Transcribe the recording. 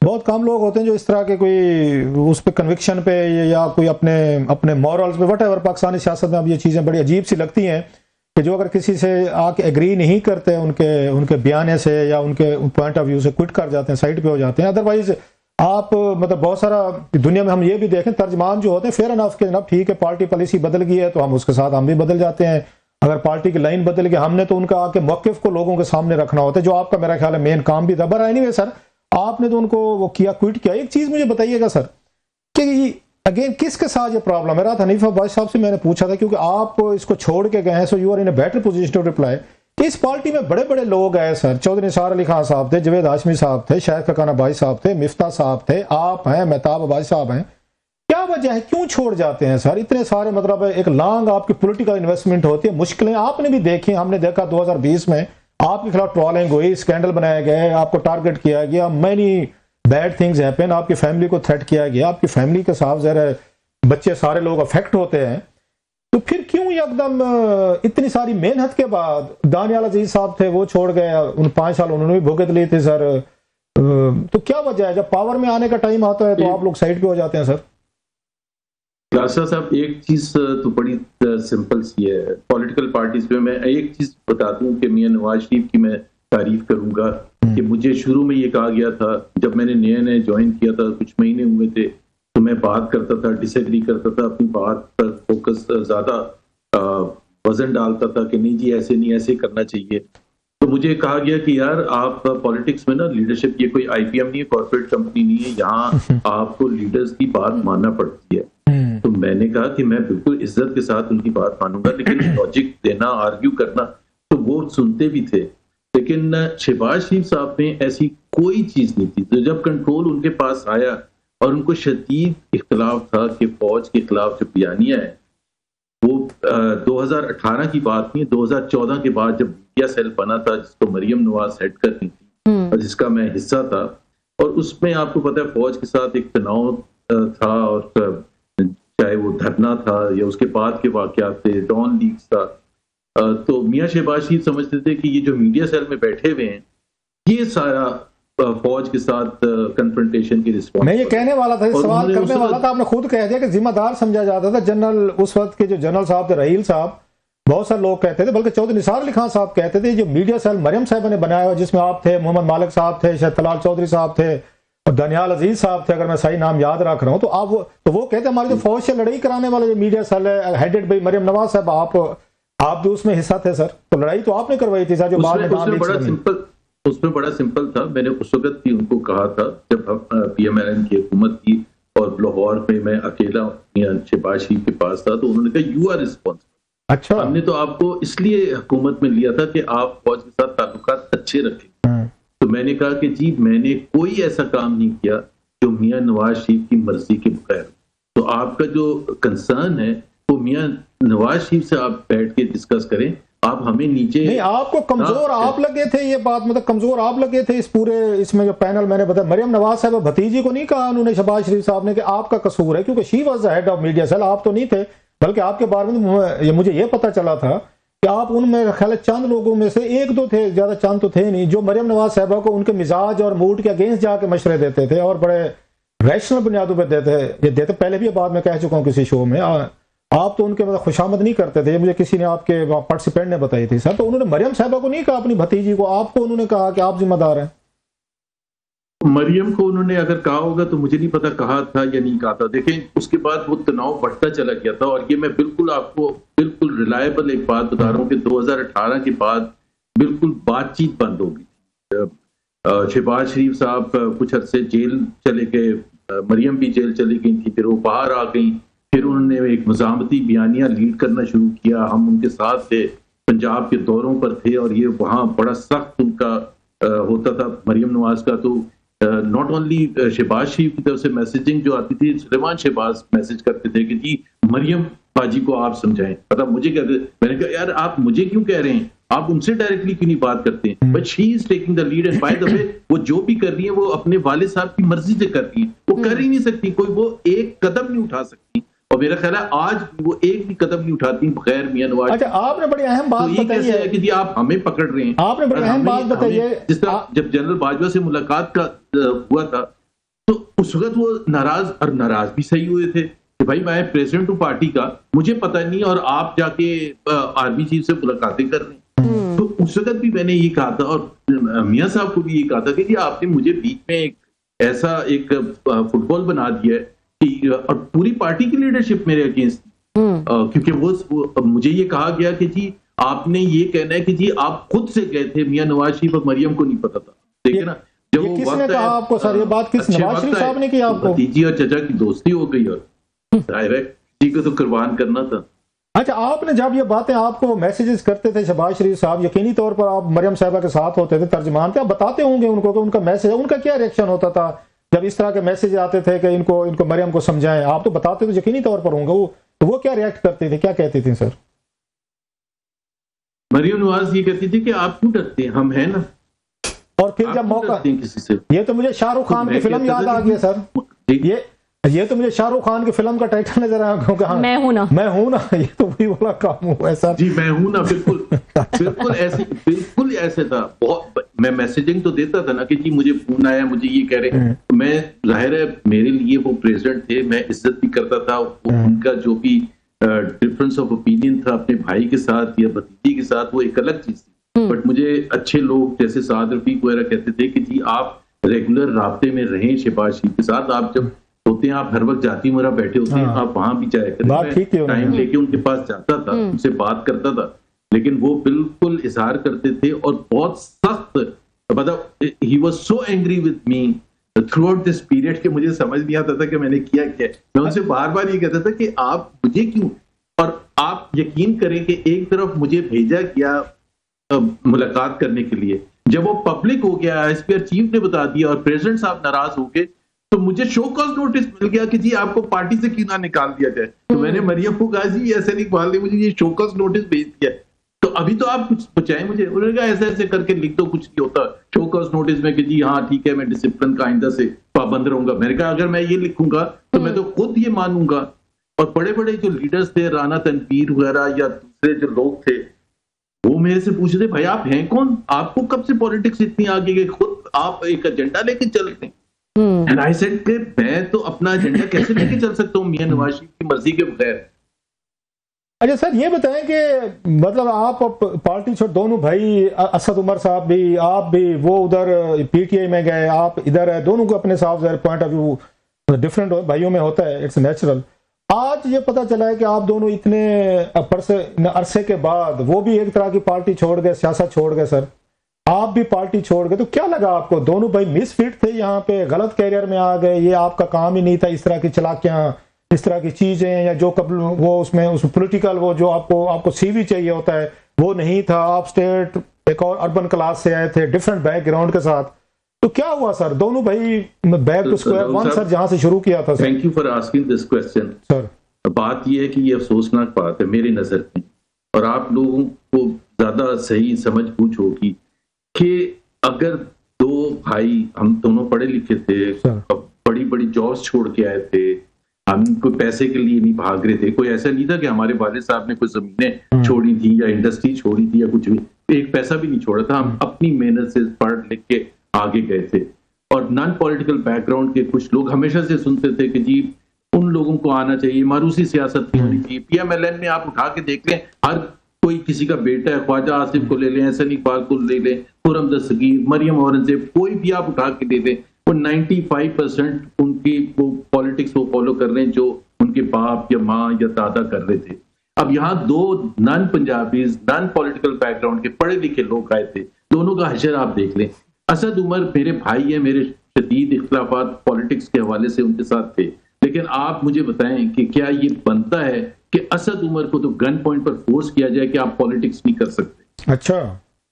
बहुत कम लोग होते हैं जो इस तरह के कोई उस पे कन्विक्शन पे या कोई अपने अपने मॉरल्स पे वट एवर। पाकिस्तानी सियासत में अब ये चीज़ें बड़ी अजीब सी लगती हैं कि जो अगर किसी से आके एग्री नहीं करते उनके बयाने से या उनके पॉइंट ऑफ व्यू से क्विट कर जाते हैं, साइड पे हो जाते हैं। अदरवाइज आप मतलब बहुत सारा दुनिया में हम ये भी देखें तर्जमान जो होते हैं फेयर एनफ के, जनाब ठीक है पार्टी पॉलिसी बदल गई है तो हम उसके साथ हम भी बदल जाते हैं। अगर पार्टी की लाइन बदल गई हमने तो उनका आके मौक़िफ़ को लोगों के सामने रखना होता है, जो आपका मेरा ख्याल है मेन काम भी था। बट एनीवे सर, आपने तो उनको वो किया, क्विट किया। एक चीज़ मुझे बताइएगा सर कि अगेन किसके साथ ये प्रॉब्लम है? रात हनीफ अब्बासी साहब से मैंने पूछा था क्योंकि आप इसको छोड़ के गए हैं, so you are in a better position to reply. इस पार्टी में बड़े बड़े लोग आए सर, चौधरी निसार अली खान साहब थे, जवेद हाशमी साहब थे, शाहिद खकान अब्बासी साहब थे, मिफ्ता साहब थे, आप हैं, मेहताब अब्बासी साहब हैं। क्या वजह है, क्यों छोड़ जाते हैं सर? इतने सारे मतलब एक लॉन्ग आपकी पॉलिटिकल इन्वेस्टमेंट होती है, मुश्किलें आपने भी देखी, हमने देखा 2020 में आपके खिलाफ ट्रोलिंग हुई, स्कैंडल बनाए गए, आपको टारगेट किया गया, मैनी बैड थिंग्स हैपन, आपकी फैमिली को थ्रेट किया गया, आपकी फैमिली के साथ जरा बच्चे सारे लोग अफेक्ट होते हैं। तो फिर क्यों एकदम इतनी सारी मेहनत के बाद दानियाल अजीज साहब थे वो छोड़ गए, उन 5 साल उन्होंने भी भुगत ली थी सर। तो क्या वजह है, जब पावर में आने का टाइम आता है तो आप लोग साइड पे हो जाते हैं सर? रास्ता साहब एक चीज तो बड़ी सिंपल सी है पॉलिटिकल पार्टीज में। मैं एक चीज बताता हूँ कि मियां नवाज शरीफ की मैं तारीफ करूंगा कि मुझे शुरू में ये कहा गया था, जब मैंने नए ज्वाइन किया था, कुछ महीने हुए थे, तो मैं बात करता था, डिसएग्री करता था, अपनी बात पर फोकस ज्यादा वजन डालता था कि नहीं जी ऐसे नहीं, ऐसे करना चाहिए। तो मुझे कहा गया कि यार आप पॉलिटिक्स में ना लीडरशिप, ये कोई आईपीएम नहीं है, कॉर्पोरेट कंपनी नहीं है, यहाँ आपको लीडर्स की बात मानना पड़ती है। तो मैंने कहा कि मैं बिल्कुल इज्जत के साथ उनकी बात मानूंगा, लेकिन लॉजिक देना, आर्ग्यू करना, तो वो सुनते भी थे। लेकिन शहबाज शरीफ साहब में ऐसी कोई चीज नहीं थी। तो जब कंट्रोल उनके पास आया और उनको शदीद इख्तिलाफ था कि फौज के खिलाफ जो बयानियां है वो 2018 की बात नहीं है, 2014 के बाद जब मीडिया सेल बना था जिसको मरियम नवाज हेड कर रही थी और जिसका मैं हिस्सा था, और उसमें आपको पता है फौज के साथ एक तनाव था, और चाहे वो धरना था या उसके बाद के वाकयात थे, डॉन लीक्स था। तो मियां शहबाज शरीफ समझते थे कि ये जो मीडिया सेल में बैठे हुए हैं ये सारा फौज के साथ कन्फ्रंटेशन की रिस्पॉन्स। मैं ये कहने वाला था, सवाल करने वाला था, आपने खुद कह दिया कि जिम्मेदार समझा जाता था। जनरल उस वक्त के जो जनरल साहब थे रहील साहब, बहुत सारे लोग कहते थे, बल्कि चौधरी निसार अली खान साहब कहते थे जो मीडिया सेल मरियम साहब ने बनाया हुआ, जिसमें आप थे, मोहम्मद मालिक साहब थे, शायद तलाल चौधरी साहब थे और दानियाल अजीज साहब थे, अगर मैं सही नाम याद रख रहा हूँ। तो वो कहते हमारी जो फौज से लड़ाई कराने वाले जो मीडिया सेल है हेडेड बाई मरियम नवाज साहब, आप भी उसमें हिस्सा थे सर। तो लड़ाई तो आपने करवाई थी सर, जो बाद में उसमें बड़ा सिंपल था। मैंने उस वक्त भी उनको कहा था जब पीएमएलएन की हुकूमत थी और लाहौर में मैं अकेला शहबाज शरीफ के पास था, तो उन्होंने कहा यू आर रिस्पॉन्सिबल। अच्छा, हमने तो आपको इसलिए हुकूमत में लिया था कि आप फौज के साथ ताल्लुकात अच्छे रखें। तो मैंने कहा कि जी मैंने कोई ऐसा काम नहीं किया जो मियां नवाज शरीफ की मर्जी के बगैर। तो आपका जो कंसर्न है वो मियां नवाज शरीफ से आप बैठ के डिस्कस करें, आप हमें नीचे नहीं। आपको कमजोर आप लगे थे, ये बात मतलब कमजोर आप लगे थे इस पूरे इसमें जो पैनल मैंने बताया। मरियम नवाज साहब भतीजी को नहीं कहा उन्होंने शहबाज शरीफ साहब ने कि आपका कसूर है, क्योंकि she was the head of media cell, आप तो नहीं थे। बल्कि आपके बारे में मुझे ये पता चला था कि आप उनमें ख्याल चंद लोगों में से एक दो थे, ज्यादा चंद तो थे नहीं, जो मरियम नवाज साहबा को उनके मिजाज और मूड के अगेंस्ट जाके मशवरे देते थे और बड़े रैशनल बुनियादों पर देते। पहले भी बात मैं कह चुका हूँ किसी शो में। आप तो उनके मतलब खुशामद नहीं करते थे, मुझे किसी ने आपके पार्टिसिपेंट ने बताई थी सर। तो उन्होंने मरियम साहबा को नहीं कहा अपनी भतीजी को, आपको उन्होंने कहा कि आप जिम्मेदार हैं। मरियम को उन्होंने अगर कहा होगा तो मुझे नहीं पता कहा था या नहीं कहा था। देखें उसके बाद वो तनाव बढ़ता चला गया था, और ये मैं बिल्कुल आपको बिल्कुल रिलायबल एक बात बता रहा हूँ कि 2018 के बाद बिल्कुल बातचीत बंद हो गई। शहबाज शरीफ साहब कुछ अरसे जेल चले गए, मरियम भी जेल चली गई थी, फिर वो बाहर आ गई, फिर उन्होंने एक मज़ामती बयानिया लीड करना शुरू किया। हम उनके साथ थे, पंजाब के दौरों पर थे, और ये वहाँ बड़ा सख्त उनका होता था मरियम नवाज का। तो नॉट ओनली शहबाज शरीफ की तरफ से मैसेजिंग जो आती थी, सुलेमान शहबाज मैसेज करते थे कि जी मरियम बाजी को आप समझाएं। मतलब मुझे कहते, मैंने कहा यार आप मुझे क्यों कह रहे हैं, आप उनसे डायरेक्टली क्यों नहीं बात करते हैं? But she is taking the lead, and by the way वो जो भी कर रही है वो अपने वालिद साहब की मर्जी से कर रही है, वो कर ही नहीं सकती, कोई वो एक कदम नहीं उठा सकती, और मेरा ख्याल है आज वो एक भी कदम नहीं उठाती बगैर मियां नवाज। अच्छा, आपने बड़ी अहम बात तो बताई है कि जी आप हमें पकड़ रहे हैं। आपने बड़ी अहम बात बताई है। जिस तरह जब जनरल बाजवा से मुलाकात का हुआ था उस वक्त वो नाराज भी सही हुए थे कि भाई मैं प्रेसिडेंट हूँ पार्टी का, मुझे पता नहीं और आप जाके आर्मी चीफ से मुलाकातें कर रहे हैं। तो उस वक्त भी मैंने ये कहा था और मियां साहब को भी ये कहा था कि जी आपने मुझे बीच में ऐसा एक फुटबॉल बना दिया है कि और पूरी पार्टी की लीडरशिप मेरे अगेंस्ट, क्योंकि वो मुझे ये कहा गया कि जी आपने ये कहना है कि जी आप खुद से गए थे, मियां नवाज शरीफ और मरियम को नहीं पता था। देखिए ना, जब ये किसने कहा आपको सर? ये बात किस नवाज शरीफ साहब ने की आपको? भतीजी और चचा की दोस्ती हो गई और डायरेक्ट जी को तो कुर्बान करना था। अच्छा, आपने जब ये बातें आपको मैसेजेस करते थे शहबाज शरीफ साहब, यकीनी तौर पर आप मरियम साहिबा के साथ होते थे, तर्जमान थे, आप बताते होंगे उनको कि उनका मैसेज, उनका क्या रिएक्शन होता था जब इस तरह के मैसेज आते थे कि इनको मरियम को समझाएं? आप तो बताते तो यकीनी तौर पर होंगे, वो क्या रिएक्ट करते थे, क्या कहती थी सर? मरियम नवाज ये कहती थी कि आप क्यों डरते हैं, हम हैं ना। और फिर जब मौका, किसी से, ये तो मुझे शाहरुख खान की फिल्म याद आ गई सर। ये तो मुझे शाहरुख खान की फिल्म का टाइटल नजर आया, क्योंकि हाँ, मैं हूं ना, ये तो वही वाला काम हुआ है सर। जी मैं हूं ना, बिल्कुल ऐसे था। बहुत मैं मैसेजिंग तो देता था ना कि जी मुझे फोन आया, मुझे ये कह रहे, मैं जाहिर है मेरे लिए वो प्रेसिडेंट थे, मैं इज्जत भी करता था उनका, जो भी डिफरेंस ऑफ ओपिनियन था अपने भाई के साथ या भतीजी के साथ, वो एक अलग चीज थी। बट मुझे अच्छे लोग जैसे साद रफीक वगैरह कहते थे कि जी आप रेगुलर राब्ते में रहें शहबाज शरीफ के साथ, आप जब होते हैं आप हर वक्त जाती मरा बैठे होते हैं, आप वहां भी जाया करें। टाइम लेके उनके पास जाता था, उनसे बात करता था, लेकिन वो बिल्कुल इजहार करते थे और बहुत सख्त, मतलब he was so angry with me through out this period कि मुझे समझ नहीं आता था कि मैंने किया क्या। मैं उनसे बार बार ये कहता था कि आप मुझे क्यों, और आप यकीन करें कि एक तरफ मुझे भेजा गया मुलाकात करने के लिए, जब वो पब्लिक हो गया, एसपीआर चीफ ने बता दिया और प्रेसिडेंट साहब नाराज हो गए, तो मुझे शो कॉज नोटिस मिल गया कि जी आपको पार्टी से क्यों ना निकाल दिया जाए। तो मैंने मरियम को कहा जी ऐसे नहीं निकाल दिया, मुझे ये शो कॉज नोटिस भेज दिया, तो अभी तो आप कुछ बचाएं मुझे। उन्होंने कहा ऐसे ऐसे करके लिख दो, कुछ नहीं होता शो कॉज नोटिस में कि जी हाँ ठीक है मैं डिसिप्लिन का आइंदा से पाबंद रहूंगा। मैंने कहा अगर मैं ये लिखूंगा तो मैं तो खुद ये मानूंगा। और बड़े बड़े जो लीडर्स थे, राना तनवीर वगैरह या दूसरे जो लोग थे, वो मेरे से पूछ रहे भाई आप हैं कौन, आपको कब से पॉलिटिक्स इतनी आगे गई, खुद आप एक एजेंडा लेके चलते हैं। एंड आई सेड कि मैं तो अपना एजेंडा कैसे लेके चल सकता हूँ मियां नवाज शरीफ की मर्जी के बगैर। अच्छा सर, ये बताएं कि मतलब आप पार्टी छोड़, दोनों भाई असद उमर साहब भी, आप भी, वो उधर पीटीआई में गए, आप इधर है, दोनों को अपने साफ पॉइंट ऑफ व्यू डिफरेंट भाइयों में होता है, इट्स नेचुरल। आज ये पता चला है कि आप दोनों इतने अरसे के बाद, वो भी एक तरह की पार्टी छोड़ गए, सियासत छोड़ गए सर, आप भी पार्टी छोड़ गए, तो क्या लगा आपको? दोनों भाई मिसफिट थे, यहाँ पे गलत कैरियर में आ गए, ये आपका काम ही नहीं था, इस तरह की चलाकियां, इस तरह की चीजें, या जो कब वो उसमें पॉलिटिकल वो जो आपको सीवी चाहिए होता है वो नहीं था, आप स्टेट एक और अर्बन क्लास से आए थे, डिफरेंट बैकग्राउंड के साथ, तो क्या हुआ सर? दोनों भाई back to square one sir, जहां से शुरू किया था। Thank you for asking this question sir. बात यह है कि ये अफसोसनाक बात है मेरी नजर में, और आप लोगों को ज्यादा सही समझ बूझ होगी कि अगर दो भाई, हम दोनों पढ़े लिखे थे, बड़ी बड़ी जॉब्स छोड़ के आए थे, हम कोई पैसे के लिए नहीं भाग रहे थे, कोई ऐसा नहीं था कि हमारे वालिद साहब ने कोई जमीनें छोड़ी थी या इंडस्ट्री छोड़ी थी या कुछ भी, एक पैसा भी नहीं छोड़ा था, हम अपनी मेहनत से पढ़ लिख के आगे गए थे। और नॉन पॉलिटिकल बैकग्राउंड के कुछ लोग हमेशा से सुनते थे कि जी उन लोगों को आना चाहिए, मारूसी सियासत नहीं होनी चाहिए। पीएमएलएन में आप उठा के देख लें, हर कोई किसी का बेटा है, ख्वाजा आसिफ को ले लें, हसन इकबाल को ले लें, खुर्रम दस्तगीर, मरियम औरंगजेब, कोई भी आप उठा के दे दें, वो 95% उनकी वो पॉलिटिक्स वो फॉलो कर रहे हैं जो उनके बाप या माँ या दादा कर रहे थे। अब यहाँ दो non Punjabis, non political background के पढ़े लिखे लोग आए थे, दोनों का हशर आप देख लें। असद उमर मेरे भाई है, मेरे शदीद इख्तिलाफात पॉलिटिक्स के हवाले से उनके साथ थे, लेकिन आप मुझे बताएं कि क्या ये बनता है कि असद उमर को तो गन पॉइंट पर फोर्स किया जाए कि आप पॉलिटिक्स नहीं कर सकते? अच्छा।